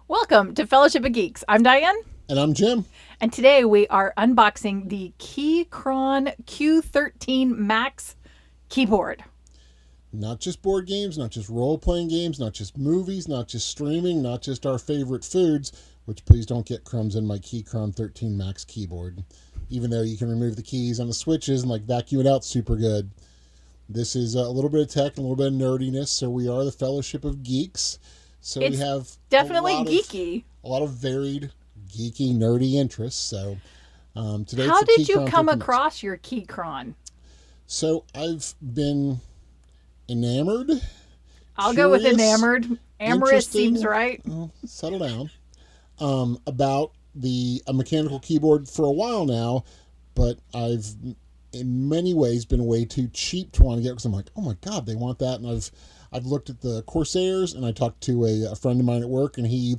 Welcome to Fellowship of Geeks. I'm Diane. And I'm Jim. And today we are unboxing the Keychron Q13 Max keyboard. Not just board games, not just role-playing games, not just movies, not just streaming, not just our favorite foods, which please don't get crumbs in my Keychron 13 Max keyboard. Even though you can remove the keys on the switches and vacuum it out super good. This is a little bit of tech and a little bit of nerdiness, so we are the Fellowship of Geeks. So It's we have definitely geeky. A lot of varied, geeky, nerdy interests. So today, how did you Keychron come 13 Max. across your Keychron? So I've been enamored. I'll go with curious, enamored. Amorous interested, seems right. Settle down. About a mechanical keyboard for a while now, but I've in many ways been way too cheap to want to get, because I'm like, oh my god, they want that. And I've looked at the Corsairs, and I talked to a friend of mine at work, and he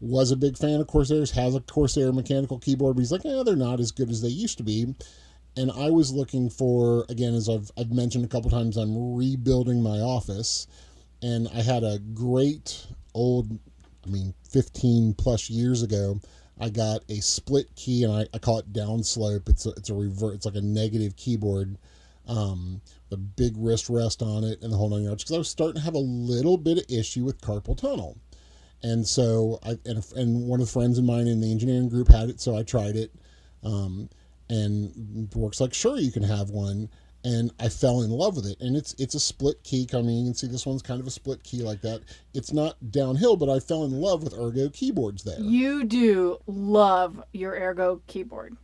was a big fan of Corsairs, has a Corsair mechanical keyboard, but he's like, they're not as good as they used to be. And I was looking for, again, as I've mentioned a couple times, I'm rebuilding my office, and I had a great old, 15 plus years ago, I got a split key, and I call it downslope. It's a revert. It's like a negative keyboard, the big wrist rest on it, and the whole 9 yards. Because I was starting to have a little bit of issue with carpal tunnel, and so and one of the friends of mine in the engineering group had it, so I tried it, and it works like, sure, you can have one. And I fell in love with it. And it's a split key. You can see this one's kind of a split key like that. It's not downhill, but I fell in love with ergo keyboards there. You do love your ergo keyboard.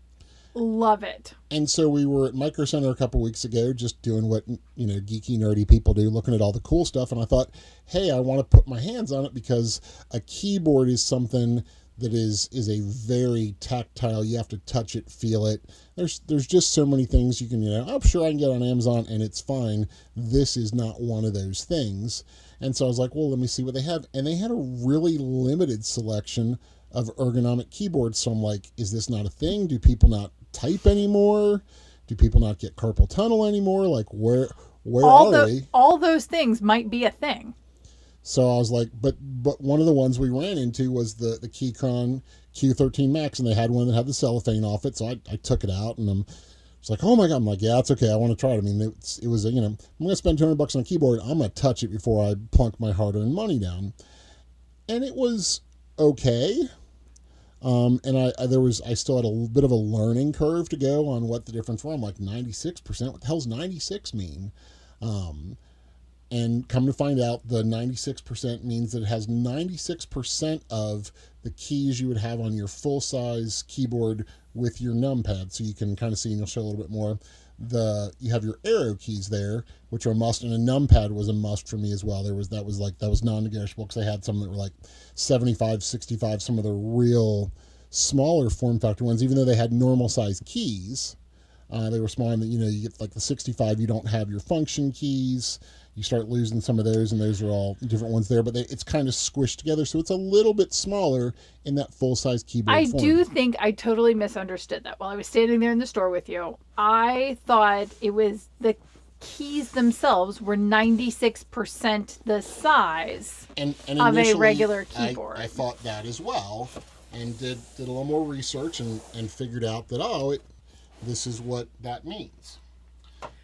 Love it. And so we were at Micro Center a couple weeks ago, just doing what geeky, nerdy people do, looking at all the cool stuff. And I thought, hey, I want to put my hands on it, because a keyboard is something that is a very tactile. You have to touch it, feel it. There's just so many things you can, I'm sure I can get on Amazon and it's fine. This is not one of those things. And so I was like, well, let me see what they have. And they had a really limited selection of ergonomic keyboards. So I'm like, is this not a thing? Do people not type anymore? Do people not get carpal tunnel anymore? Like, where are they? All those things might be a thing. So I was like, but one of the ones we ran into was the Keychron Q13 Max, and they had one that had the cellophane off it. So I took it out, and it's like, oh my god! I'm like, yeah, it's okay. I want to try it. It was I'm going to spend $200 on a keyboard. I'm going to touch it before I plunk my hard-earned money down. And it was okay. And I still had a bit of a learning curve to go on what the difference were. I'm like, 96%. What the hell's 96 mean? And come to find out, the 96% means that it has 96% of the keys you would have on your full-size keyboard with your numpad. So you can kind of see, and you'll show a little bit more. You have your arrow keys there, which are a must, and a numpad was a must for me as well. That was non-negotiable, because I had some that were like 75, 65, some of the real smaller form factor ones, even though they had normal size keys. They were small, and you get like the 65, you don't have your function keys. You start losing some of those, and those are all different ones there, but it's kind of squished together, so it's a little bit smaller in that full-size keyboard form. I do think I totally misunderstood that while I was standing there in the store with you. I thought it was the keys themselves were 96% the size and of a regular keyboard. I thought that as well, and did a little more research and figured out that, this is what that means.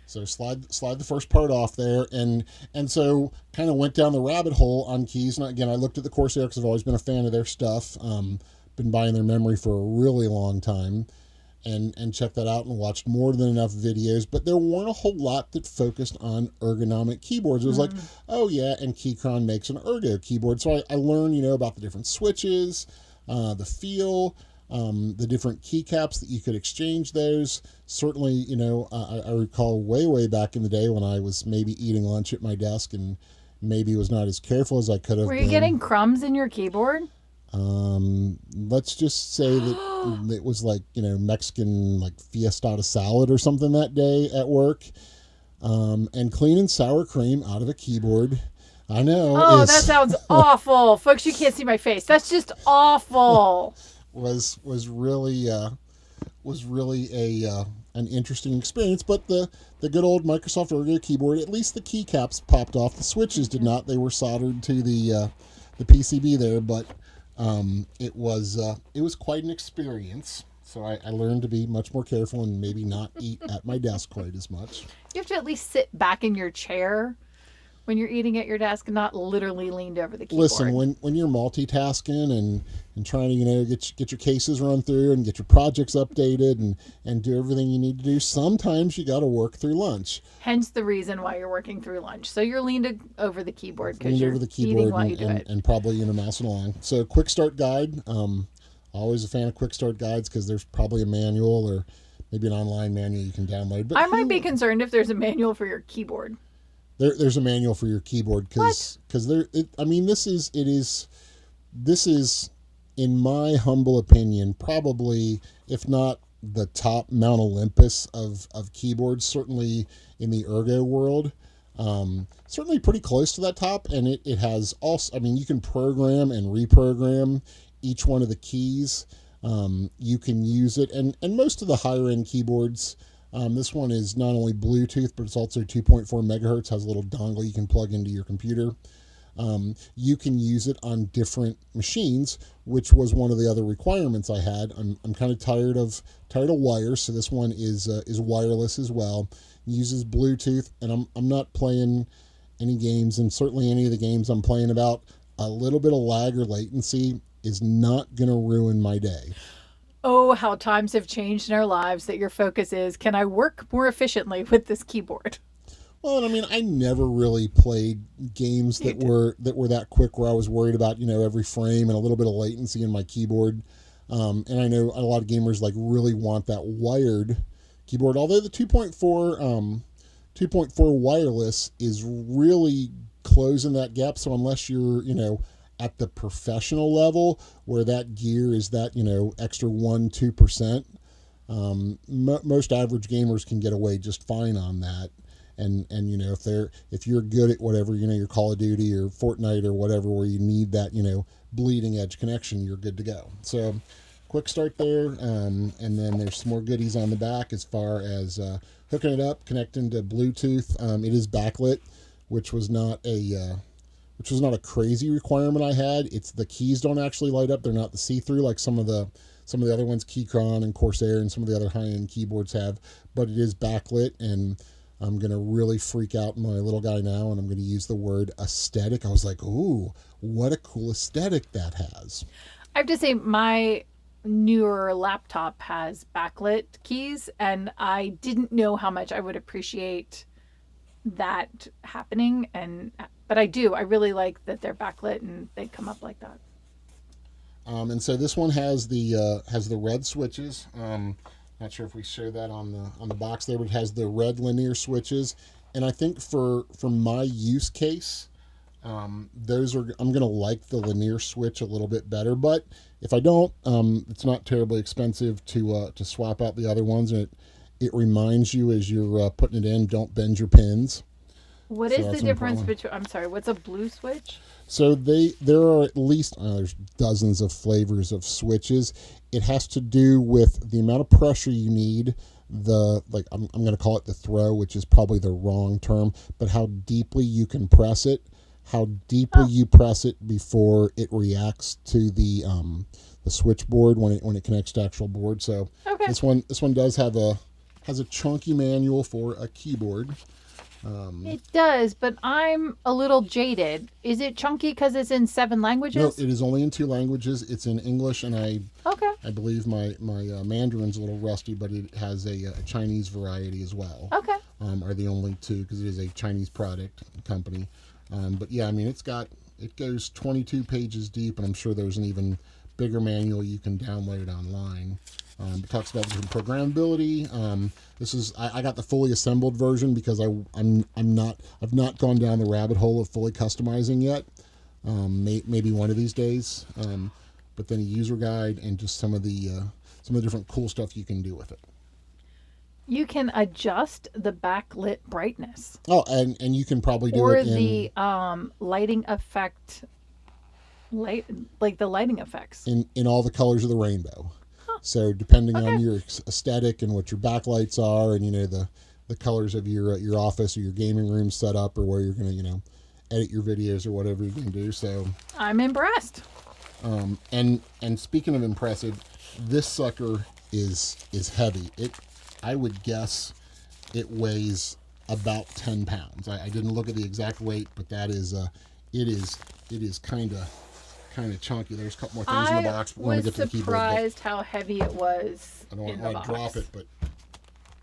So slide the first part off there, and so kind of went down the rabbit hole on keys. And again, I looked at the Corsair because I've always been a fan of their stuff. Been buying their memory for a really long time, and checked that out and watched more than enough videos. But there weren't a whole lot that focused on ergonomic keyboards. It was like, oh yeah, and Keychron makes an ergo keyboard. So I learned, about the different switches, the feel. The different keycaps that you could exchange those. Certainly, I recall way back in the day when I was maybe eating lunch at my desk and maybe was not as careful as I could have been. Were you getting crumbs in your keyboard? Let's just say that it was like, Mexican fiestada salad or something that day at work. And cleaning sour cream out of a keyboard. I know. Oh, that sounds awful. Folks, you can't see my face. That's just awful. was really an interesting experience, but the good old Microsoft Ergo keyboard, at least the keycaps popped off. The switches did not; they were soldered to the PCB there. But It was quite an experience. So I learned to be much more careful and maybe not eat at my desk quite as much. You have to at least sit back in your chair when you're eating at your desk, not literally leaned over the Listen, keyboard. when you're multitasking and trying to get your cases run through and get your projects updated and do everything you need to do, sometimes you got to work through lunch. Hence the reason why you're working through lunch. So you're leaned over the keyboard because Leaned you're over the eating keyboard while you do it. and probably mousing along. So quick start guide. Always a fan of quick start guides because there's probably a manual or maybe an online manual you can download. But I might be concerned if there's a manual for your keyboard. there's a manual for your keyboard because this is in my humble opinion probably, if not the top Mount Olympus of keyboards, certainly in the ergo world. Certainly pretty close to that top, and it has also, I mean, you can program and reprogram each one of the keys. You can use it, and most of the higher end keyboards, this one is not only Bluetooth, but it's also 2.4 megahertz, has a little dongle you can plug into your computer. You can use it on different machines, which was one of the other requirements I had. I'm kind of tired of wires, so this one is wireless as well. It uses Bluetooth, and I'm not playing any games, and certainly any of the games I'm playing about, a little bit of lag or latency is not going to ruin my day. Oh, how times have changed in our lives that your focus is, can I work more efficiently with this keyboard? Well, and I mean, I never really played games that were that quick where I was worried about every frame and a little bit of latency in my keyboard. And I know a lot of gamers like really want that wired keyboard. Although the 2.4 wireless is really closing that gap. So unless you're at the professional level where that gear is that extra 1-2%, most average gamers can get away just fine on that. And if you're good at whatever your Call of Duty or Fortnite or whatever where you need that bleeding edge connection, you're good to go. So quick start there, and then there's some more goodies on the back as far as hooking it up, connecting to Bluetooth. It is backlit, which was not a crazy requirement I had. It's the keys don't actually light up; they're not the see-through like some of the other ones, Keychron and Corsair and some of the other high-end keyboards have. But it is backlit, and I'm going to really freak out my little guy now, and I'm going to use the word aesthetic. I was like, ooh, what a cool aesthetic that has. I have to say, my newer laptop has backlit keys, and I didn't know how much I would appreciate that happening. But I do. I really like that they're backlit and they come up like that. And so this one has the red switches. Not sure if we show that on the box there, but it has the red linear switches. And I think for my use case, I'm gonna like the linear switch a little bit better. But if I don't, it's not terribly expensive to swap out the other ones, and it reminds you as you're putting it in, don't bend your pins. What So is the that's an difference important one. between, I'm sorry, what's a blue switch? So there are at least there's dozens of flavors of switches. It has to do with the amount of pressure you need. I'm going to call it the throw, which is probably the wrong term, but how deeply you can press it, how deeply you press it before it reacts to the switchboard when it connects to actual board. So Okay. this one has a chunky manual for a keyboard. It does, but I'm a little jaded. Is it chunky because it's in 7 No, languages? it is only in 2 languages. It's in English, and Okay. I believe my Mandarin's a little rusty, but it has a Chinese variety as well. Okay. Are the only two because it is a Chinese product company. But yeah, I mean it goes 22 pages deep, and I'm sure there's an even bigger manual you can download online. It talks about different programmability. I got the fully assembled version because I've not gone down the rabbit hole of fully customizing yet. Maybe one of these days. But then a user guide and just some of the different cool stuff you can do with it. You can adjust the backlit brightness Oh, and you can probably do or it in the lighting effect, like the lighting effects. in all the colors of the rainbow. So depending on your aesthetic and what your backlights are, and the colors of your office or your gaming room setup, or where you're going to edit your videos or whatever you can do. So I'm impressed. And speaking of impressive, this sucker is heavy. I would guess it weighs about 10 pounds. I didn't look at the exact weight, but that is it is kind of chunky. There's a couple more things in the I box. But when we was get to the keyboard, but surprised how heavy it was I don't in want the to drop box. it. But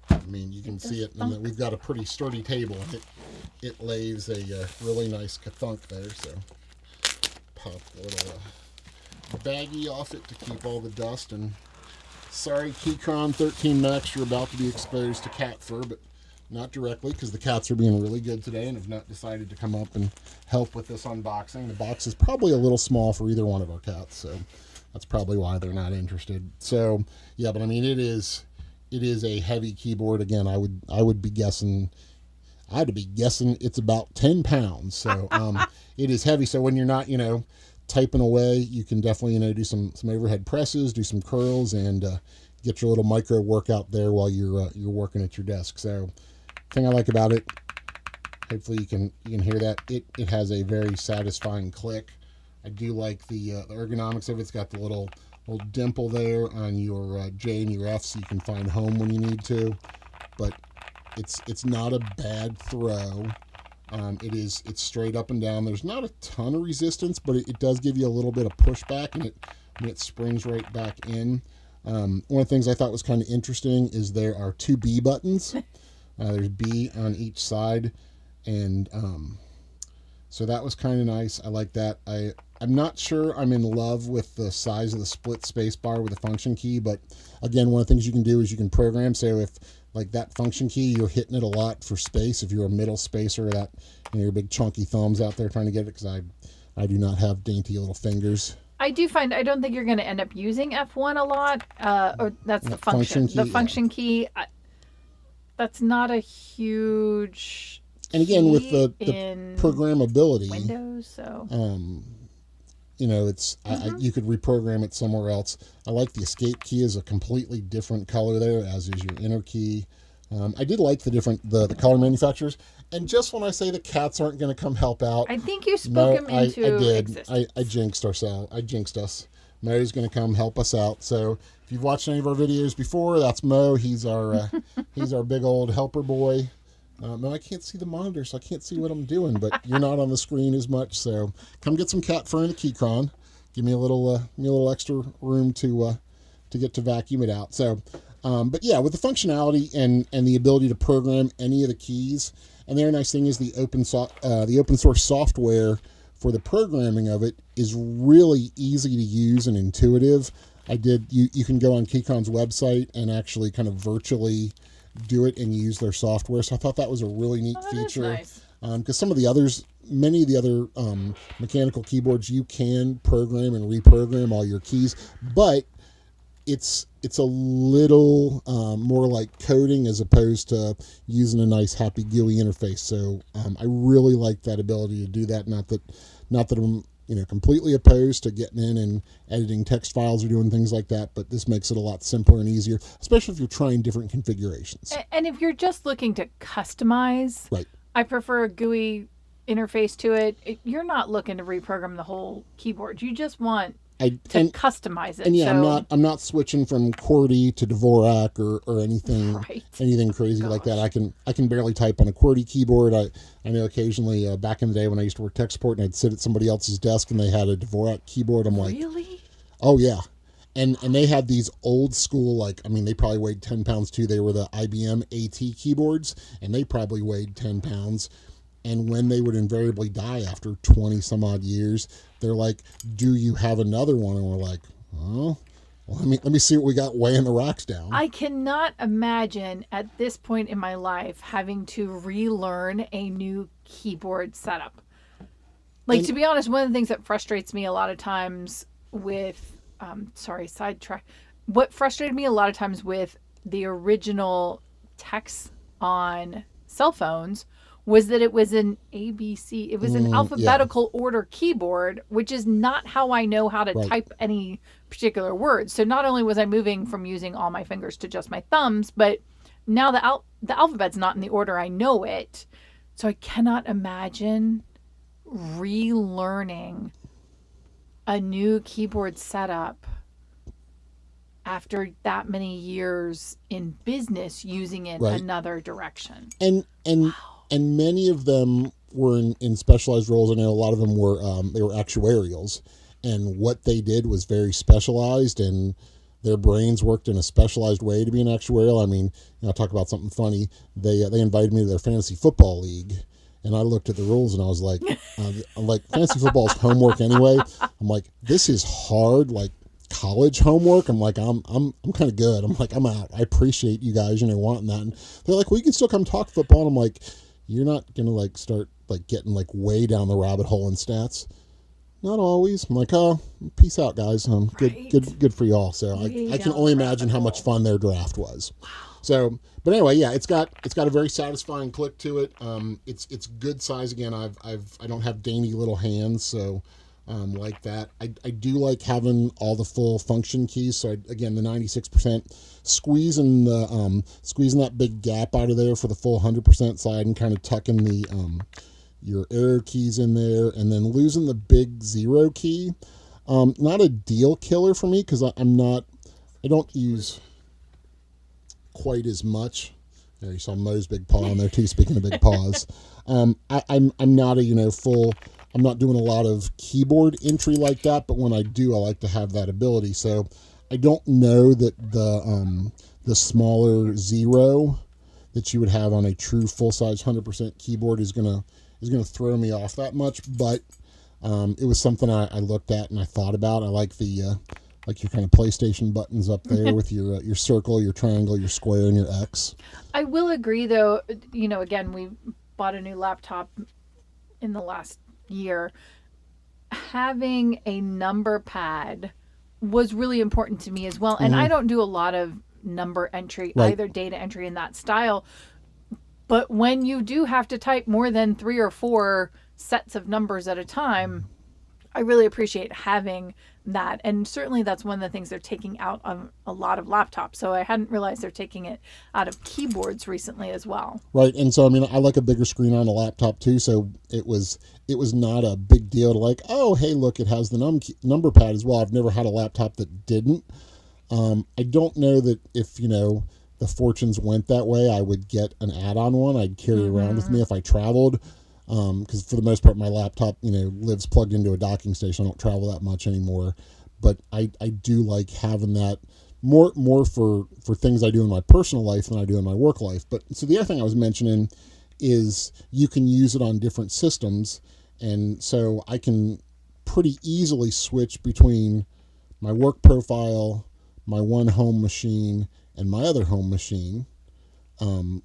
I mean, you can It see does it, and thunk. we've got a pretty sturdy table, and it lays a really nice kathunk there. So pop a little baggie off it to keep all the dust. And sorry, Keychron 13 Max, you're about to be exposed to cat fur, but not directly because the cats are being really good today and have not decided to come up and help with this unboxing. The box is probably a little small for either one of our cats, so that's probably why they're not interested. So yeah, but I mean it is a heavy keyboard. Again, I would be guessing I'd be guessing it's about 10 pounds. So it is heavy. So when you're not typing away, you can definitely do some overhead presses, do some curls, and get your little micro workout there while you're working at your desk. So thing I like about it, hopefully you can hear that it has a very satisfying click. I do like the ergonomics of it. It's got the little dimple there on your J and your F, so you can find home when you need to. But it's not a bad throw. It's straight up and down. There's not a ton of resistance, but it does give you a little bit of pushback, and it springs right back in. One of the things I thought was kind of interesting is there are two B buttons. There's B on each side, and so that was kind of nice. I like that. I'm not sure I'm in love with the size of the split space bar with the function key, but again, one of the things you can do is you can program. So if like that function key, you're hitting it a lot for space. If you're a middle spacer, that your big chunky thumbs out there trying to get it, because I do not have dainty little fingers. I do find I don't think you're going to end up using F1 a lot, or that's the That function function. key, The yeah. function key, that's not a huge And again, with key the in programmability, Windows, so it's you could reprogram it somewhere else. I like the escape key is a completely different color there, as is your enter key. I did like the color manufacturers. And just when I say the cats aren't going to come help out, I think you spoke no, him into I did. existence. I jinxed ourselves. I jinxed us. Mo's going to come help us out. So if you've watched any of our videos before, that's Mo. He's our big old helper boy. No, I can't see the monitor, so I can't see what I'm doing. But you're not on the screen as much, so come get some cat fur in the Keychron. Give me a little extra room to get to vacuum it out. So, but yeah, with the functionality and the ability to program any of the keys, and the other nice thing is the open source software for the programming of it is really easy to use and intuitive. You can go on Keychron's website and actually kind of virtually do it and use their software. So I thought that was a really neat feature. Nice. Because some of the others, many of the other mechanical keyboards, you can program and reprogram all your keys, but it's a little more like coding as opposed to using a nice happy GUI interface. So I really like that ability to do that. Not that I'm completely opposed to getting in and editing text files or doing things like that, but this makes it a lot simpler and easier, especially if you're trying different configurations. And if you're just looking to customize, Right. I prefer a GUI interface to it. You're not looking to reprogram the whole keyboard. You just want to customize it. And yeah, so, I'm not switching from QWERTY to Dvorak or anything right. anything crazy like that. I can barely type on a QWERTY keyboard. I know occasionally back in the day when I used to work tech support and I'd sit at somebody else's desk and they had a Dvorak keyboard. I'm like, Really? oh yeah. And they had these old school, they probably weighed 10 pounds too. They were the IBM AT keyboards, and they probably weighed 10 pounds. And when they would invariably die after 20 some odd years, they're like, do you have another one? And we're like, oh, well, let me see what we got weighing the rocks down. I cannot imagine at this point in my life having to relearn a new keyboard setup. To be honest, one of the things that frustrates me a lot of times with, sidetrack. What frustrated me a lot of times with the original text on cell phones was that it was an ABC. It was an alphabetical order keyboard, which is not how I know how to type any particular words. So not only was I moving from using all my fingers to just my thumbs, but now the alphabet's not in the order I know it. So I cannot imagine relearning a new keyboard setup after that many years in business using it Right. another direction. and and Wow. and many of them were in specialized roles. I know a lot of them were they were actuarials, and what they did was very specialized, and their brains worked in a specialized way to be an actuarial. I mean, talk about something funny. They invited me to their fantasy football league, and I looked at the rules and I was like, I'm like, fantasy football is homework anyway. I'm like, this is hard, like college homework. I'm like, I'm kind of good. I'm like, I'm out. I appreciate you guys, wanting that. And they're like, well, you can still come talk football. And I'm like, you're not gonna like start like getting like way down the rabbit hole in stats. Not always. I'm like, oh, peace out, guys. Right. Good for y'all. So Way I can down the only imagine rabbit how much hole. fun their draft was. Wow. So, but anyway, yeah, it's got a very satisfying click to it. It's good size. Again, I don't have dainty little hands, so like that. I do like having all the full function keys. So again, the 96% squeezing that big gap out of there for the full 100% side, and kind of tucking the your arrow keys in there, and then losing the big 0 key. Not a deal killer for me because I don't use quite as much. There, you saw Mo's big paw on there too. Speaking of big paws, I'm not a full. I'm not doing a lot of keyboard entry like that, but when I do, I like to have that ability. So I don't know that the smaller 0 that you would have on a true full size 100% keyboard is gonna throw me off that much, but it was something I looked at and I thought about. I like the like your kind of PlayStation buttons up there with your circle, your triangle, your square, and your X. I will agree, though. Again, we bought a new laptop in the last year. Having a number pad was really important to me as well. And I Mm-hmm. don't do a lot of number entry, Right. either data entry in that style. But when you do have to type more than 3 or 4 sets of numbers at a time, I really appreciate having that. And certainly that's one of the things they're taking out of a lot of laptops. So I hadn't realized they're taking it out of keyboards recently as well. Right. And so I mean, I like a bigger screen on a laptop too, so it was not a big deal to like, oh hey, look, it has the number pad as well. I've never had a laptop that didn't. I don't know that if the fortunes went that way, I would get an add-on one. I'd carry around with Mm-hmm. me if I traveled, because for the most part, my laptop lives plugged into a docking station. I don't travel that much anymore, but I do like having that more for things I do in my personal life than I do in my work life. But so the other thing I was mentioning is you can use it on different systems, and so I can pretty easily switch between my work profile, my one home machine, and my other home machine.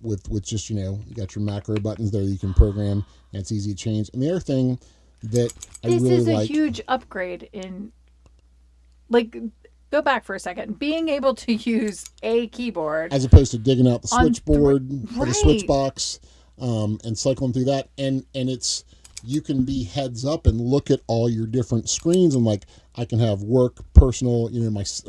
With just you got your macro buttons there you can program, and it's easy to change. And the other thing that I This really is a like, huge upgrade in, like, go back for a second. Being able to use a keyboard as opposed to digging out the on switchboard or the switch right. box, and cycling through that, and it's you can be heads up and look at all your different screens, and like I can have work, personal,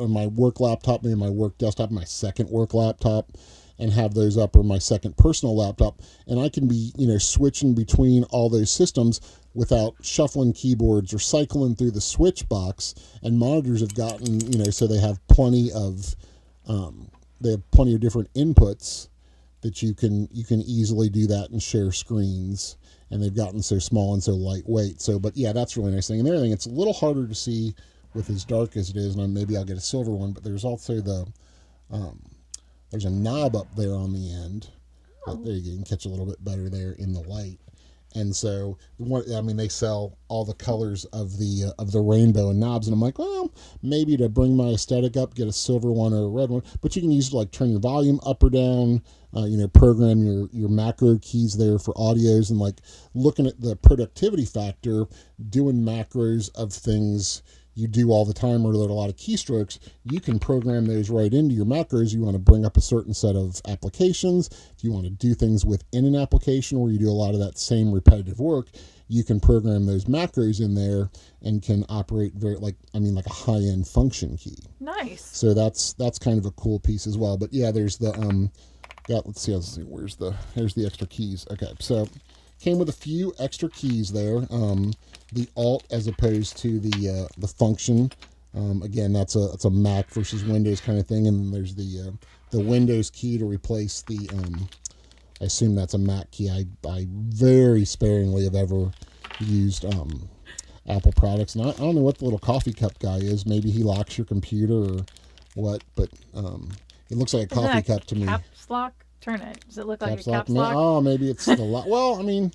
my work laptop, maybe my work desktop, my second work laptop, and have those up, or my second personal laptop, and I can be switching between all those systems without shuffling keyboards or cycling through the switch box. And monitors have gotten so they have plenty of different inputs that you can easily do that and share screens, and they've gotten so small and so lightweight. So but yeah, that's a really nice thing. And the other thing, it's a little harder to see with as dark as it is, and maybe I'll get a silver one, but there's also um, there's a knob up there on the end. But Oh, there you can catch a little bit better there in the light. And so, I mean, they sell all the colors of the rainbow and knobs, and I'm like, well, maybe to bring my aesthetic up, get a silver one or a red one. But you can use it to like turn your volume up or down, program your macro keys there for audios, and like looking at the productivity factor, doing macros of things you do all the time or that a lot of keystrokes, you can program those right into your macros. You want to bring up a certain set of applications. If you want to do things within an application where you do a lot of that same repetitive work, you can program those macros in there and can operate like a high-end function key. nice. So that's kind of a cool piece as well. But yeah, there's the let's see, where's there's the extra keys. Okay, so Came with a few extra keys there. The Alt as opposed to the function. Again, that's a Mac versus Windows kind of thing, and then there's the Windows key to replace the. I assume that's a Mac key. I very sparingly have ever used Apple products, and I don't know what the little coffee cup guy is. Maybe he locks your computer or what, but it looks like a coffee cup to me. Caps lock? Turn it. Does it look like Caps a lock? caps lock? Oh, maybe it's the lock. Well, I mean,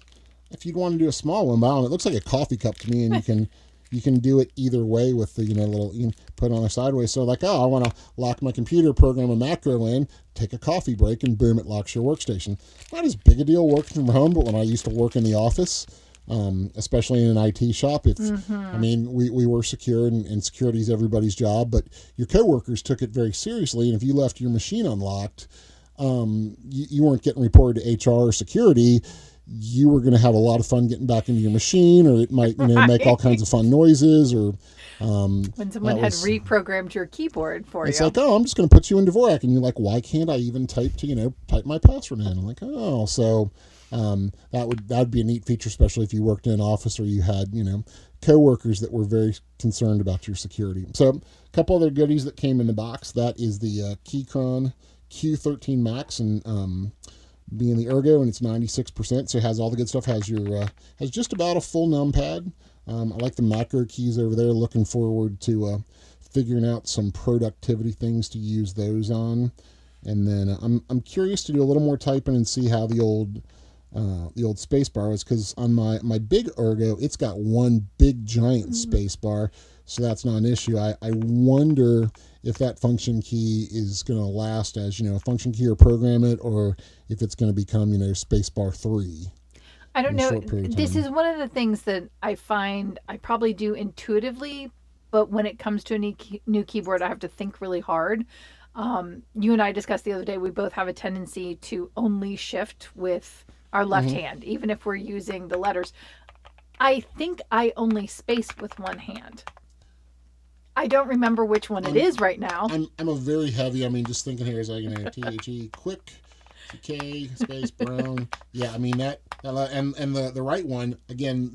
if you'd want to do a small one, but I don't know, it looks like a coffee cup to me, and you can do it either way with the little, you can put it on a sideways. So like, oh, I want to lock my computer, program a macro in, take a coffee break, and boom, it locks your workstation. Not as big a deal working from home, but when I used to work in the office, especially in an IT shop, I mean, we were secure, and security is everybody's job, but your coworkers took it very seriously, and if you left your machine unlocked, you weren't getting reported to HR or security. You were going to have a lot of fun getting back into your machine, or it might make all kinds of fun noises, or when someone had reprogrammed your keyboard for it's you. like, oh, I'm just going to put you in Dvorak, and you're like, why can't I even type my password in? I'm like, oh, so that would be a neat feature, especially if you worked in an office or you had coworkers that were very concerned about your security. So a couple other goodies that came in the box. That is the Keychron Q13 Max, and being the ergo, and it's 96%, so it has all the good stuff. Has just about a full numpad. I like the macro keys over there. Looking forward to figuring out some productivity things to use those on. And then I'm curious to do a little more typing and see how the old space bar is, because on my big ergo, it's got one big giant space bar, so that's not an issue. I wonder if that function key is going to last as a function key or program it, or if it's going to become space bar 3. I don't know. This is one of the things that I find I probably do intuitively, but when it comes to a new keyboard, I have to think really hard. You and I discussed the other day, we both have a tendency to only shift with our left hand, even if we're using the letters. I think I only space with one hand. I don't remember which one it is right now. I'm a very heavy. I mean, just thinking here is like THE quick, K space brown. Yeah, I mean that and the right one again.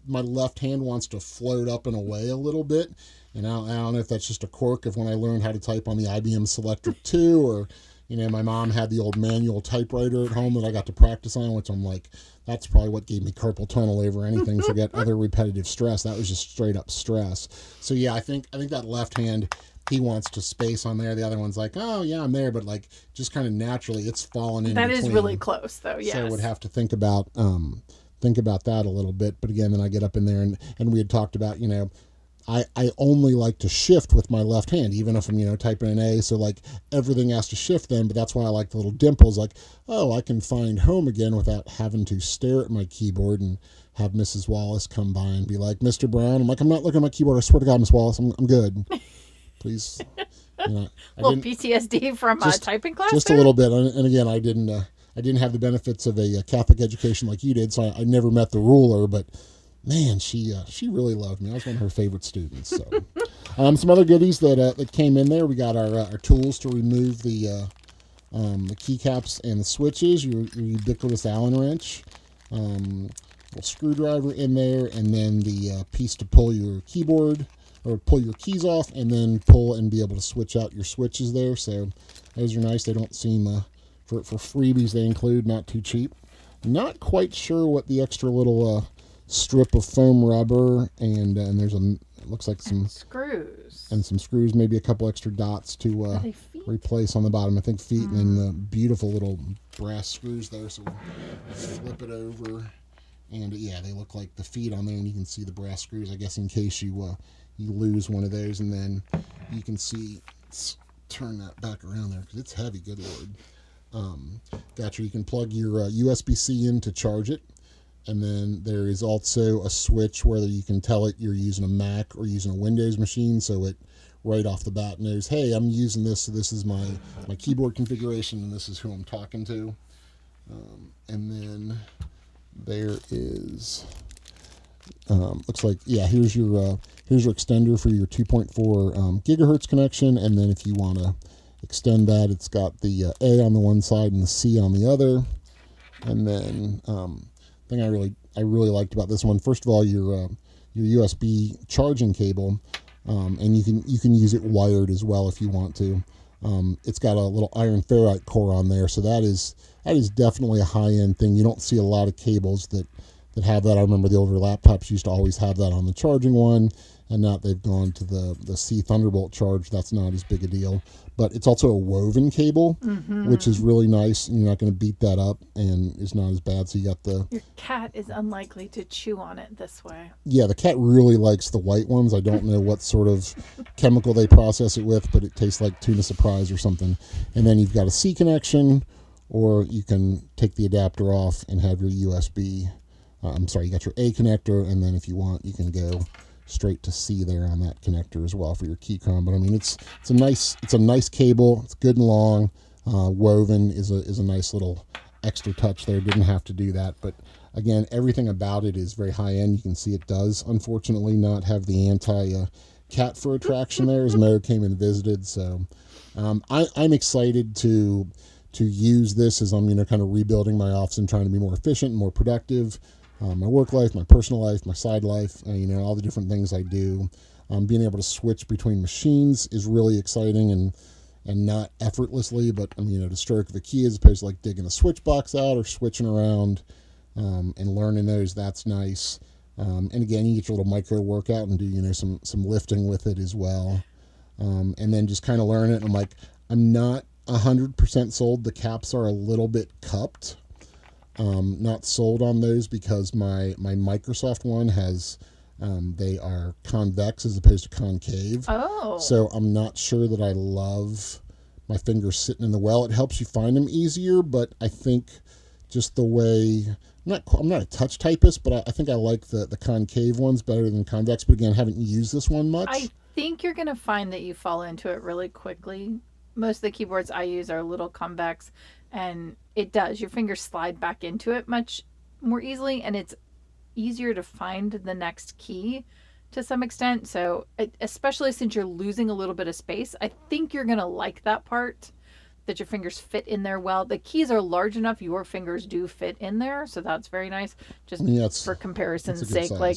My left hand wants to float up and away a little bit, and I don't know if that's just a quirk of when I learned how to type on the IBM Selectric 2, or my mom had the old manual typewriter at home that I got to practice on, which I'm like, that's probably what gave me carpal tunnel over anything. Forget other repetitive stress. That was just straight up stress. So yeah, I think that left hand, he wants to space on there. The other one's like, oh yeah, I'm there, but like just kind of naturally, it's fallen in. That between. is really close, though. Yes. So I would have to think about that a little bit. But again, then I get up in there, and we had talked about I only like to shift with my left hand, even if I'm, typing an A. So, like, everything has to shift then, but that's why I like the little dimples. Like, oh, I can find home again without having to stare at my keyboard and have Mrs. Wallace come by and be like, Mr. Brown. I'm like, I'm not looking at my keyboard. I swear to God, Miss Wallace, I'm good. Please. A little PTSD from typing class? Just a little bit. And again, I didn't have the benefits of a Catholic education like you did, so I never met the ruler, but man, she really loved me. I was one of her favorite students. So, some other goodies that came in there. We got our tools to remove the keycaps and the switches. Your ubiquitous Allen wrench, little screwdriver in there, and then the piece to pull your keyboard or pull your keys off, and then pull and be able to switch out your switches there. So those are nice. They don't seem for freebies they include, not too cheap. Not quite sure what the extra little strip of foam rubber and there's it looks like some screws, maybe a couple extra dots to replace on the bottom. I think feet, and then the beautiful little brass screws there. So we'll flip it over, and yeah, they look like the feet on there, and you can see the brass screws, I guess, in case you lose one of those. And then you can see, let's turn that back around there because it's heavy. Good Lord. Gotcha. You can plug your USB-C in to charge it. And then there is also a switch whether you can tell it you're using a Mac or using a Windows machine, so it right off the bat knows, hey, I'm using this, so this is my keyboard configuration, and this is who I'm talking to. And then there is, looks like, yeah, here's your extender for your 2.4 gigahertz connection, and then if you want to extend that, it's got the A on the one side and the C on the other. And then thing I really liked about this one. First of all, your USB charging cable, and you can use it wired as well if you want to. It's got a little iron ferrite core on there, so that is definitely a high end thing. You don't see a lot of cables that have that. I remember the older laptops used to always have that on the charging one, and now they've gone to the C Thunderbolt charge. That's not as big a deal, but it's also a woven cable, which is really nice, and you're not going to beat that up, and it's not as bad. So you got your cat is unlikely to chew on it this way. Yeah, the cat really likes the white ones. I don't know what sort of chemical they process it with, but it tastes like tuna surprise or something. And then you've got a C connection, or you can take the adapter off and have your USB. You got your A connector, and then if you want, you can go straight to C there on that connector as well for your Keychron. But I mean, it's a nice cable. It's good and long. Woven is a nice little extra touch there. Didn't have to do that, but again, everything about it is very high end. You can see it does, unfortunately, not have the anti cat fur attraction there, as Mo came and visited. So I'm excited to use this as I'm kind of rebuilding my office and trying to be more efficient and more productive. My work life, my personal life, my side life, all the different things I do. Being able to switch between machines is really exciting and not effortlessly, but to stroke of a key as opposed to like digging a switch box out or switching around and learning those. That's nice. And again, you get your little micro workout and do some lifting with it as well. And then just kind of learn it. I'm not 100% sold. The caps are a little bit cupped. Not sold on those because my Microsoft one has they are convex as opposed to concave. Oh. So I'm not sure that I love my fingers sitting in the well. It helps you find them easier, but I think just the way I'm not a touch typist, but I think I like the concave ones better than convex. But again, I haven't used this one much. I think you're going to find that you fall into it really quickly. Most of the keyboards I use are a little convex, and it does. Your fingers slide back into it much more easily, and it's easier to find the next key to some extent. So especially since you're losing a little bit of space, I think you're going to like that part, that your fingers fit in there well. The keys are large enough, your fingers do fit in there, so that's very nice. Just for comparison's sake, size. Like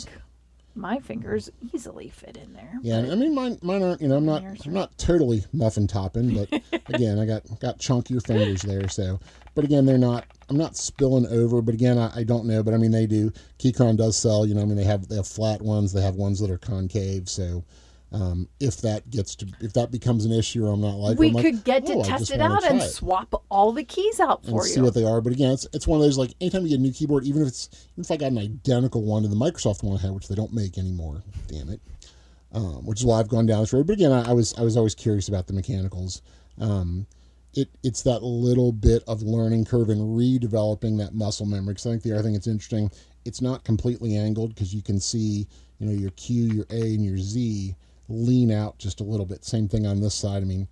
my fingers easily fit in there. Yeah, I mean mine aren't. I'm not totally muffin topping, but again, I got chunkier fingers there. So, but again, they're not. I'm not spilling over. But again, I don't know. But I mean, they do. Keychron does sell. They have flat ones. They have ones that are concave. So, if that becomes an issue, I'm not like we could get to test it out and swap all the keys out for you. See what they are. But again, it's one of those, like, anytime you get a new keyboard, even if I got an identical one to the Microsoft one I had, which they don't make anymore, damn it, which is why I've gone down this road. But again, I was always curious about the mechanicals. It's that little bit of learning curve and redeveloping that muscle memory. Because I think the other thing that's interesting, it's not completely angled, because you can see your Q, your A, and your Z lean out just a little bit. Same thing on this side. I mean,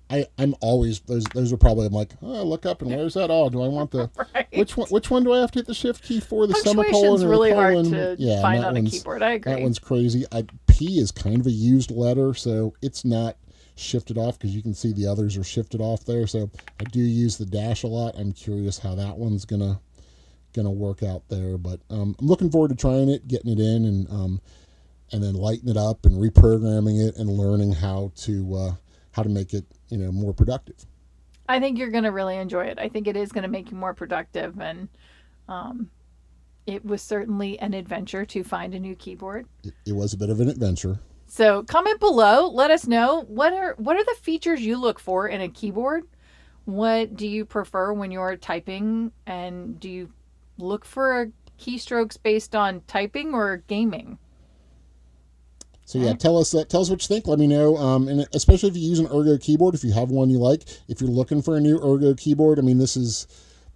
I'm always those are probably, I'm like, oh, look up and where's that? Oh, do I want the right. which one do I have to hit the shift key for? The semicolon or really the colon? Hard to find on a keyboard. I agree. That one's crazy. P is kind of a used letter, so it's not shifted off, because you can see the others are shifted off there. So I do use the dash a lot. I'm curious how that one's gonna work out there, but I'm looking forward to trying it, getting it in, and then lighting it up and reprogramming it and learning how to make it more productive. I think you're going to really enjoy it. I think it is going to make you more productive, and it was certainly an adventure to find a new keyboard. It was a bit of an adventure. So comment below, let us know what are the features you look for in a keyboard. What do you prefer when you're typing, and do you look for keystrokes based on typing or gaming? So yeah, tell us what you think. Let me know, and especially if you use an ergo keyboard, if you have one you like. If you're looking for a new ergo keyboard, I mean,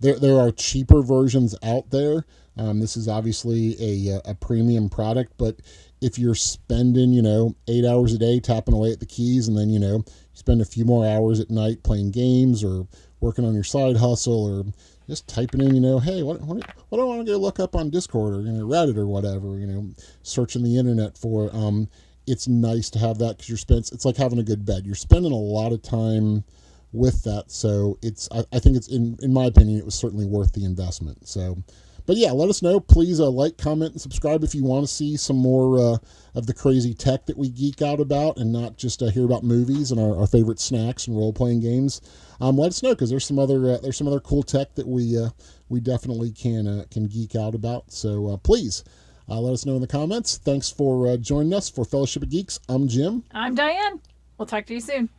there are cheaper versions out there. This is obviously a premium product, but if you're spending 8 hours a day tapping away at the keys, and then you spend a few more hours at night playing games or working on your side hustle, or just typing in, hey, what do I want to go look up on Discord or Reddit or whatever, searching the internet for. It's nice to have that, because it's like having a good bed. You're spending a lot of time with that, so I think it's in my opinion, it was certainly worth the investment. So, But yeah, let us know. Please like, comment, and subscribe if you want to see some more of the crazy tech that we geek out about, and not just hear about movies and our favorite snacks and role playing games. Let us know, because there's some other cool tech that we definitely can geek out about. So please let us know in the comments. Thanks for joining us for Fellowship of Geeks. I'm Jim. I'm Diane. We'll talk to you soon.